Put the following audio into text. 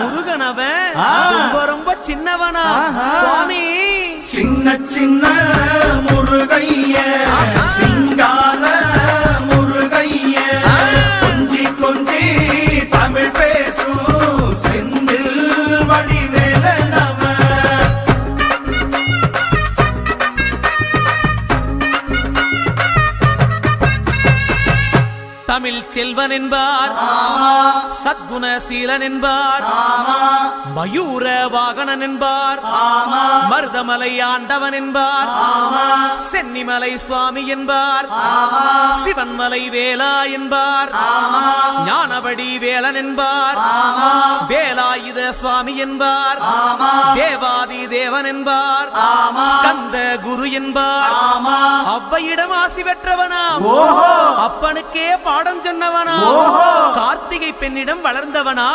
முருகனவன் ரொம்ப ரொம்ப சின்னவனா சுவாமி சின்ன சின்ன முருகைய சிங்கார முருகைய கொஞ்சி கொஞ்சி தமிழ் பேசும் செந்தில் வடிவேலனவன் தமிழ் செல்வன் என்பார் சத்குணசீலன் என்பார் மயூர வாகனன் என்பார் மருதமலை ஆண்டவன் என்பார் சென்னிமலை சுவாமி என்பார் சிவன்மலை வேலா என்பார் ஞானபடி வேலன் என்பார் வேலாயுத சுவாமி என்பார் தேவாதி தேவன் என்பார் ஸ்கந்த குரு என்பார் அவ்வையிடம் ஆசி பெற்றவனாம் அப்பனுக்கே பாடம் சொன்னவனா கார்த்திகை பெண்ணிடம் வளர்ந்தவனா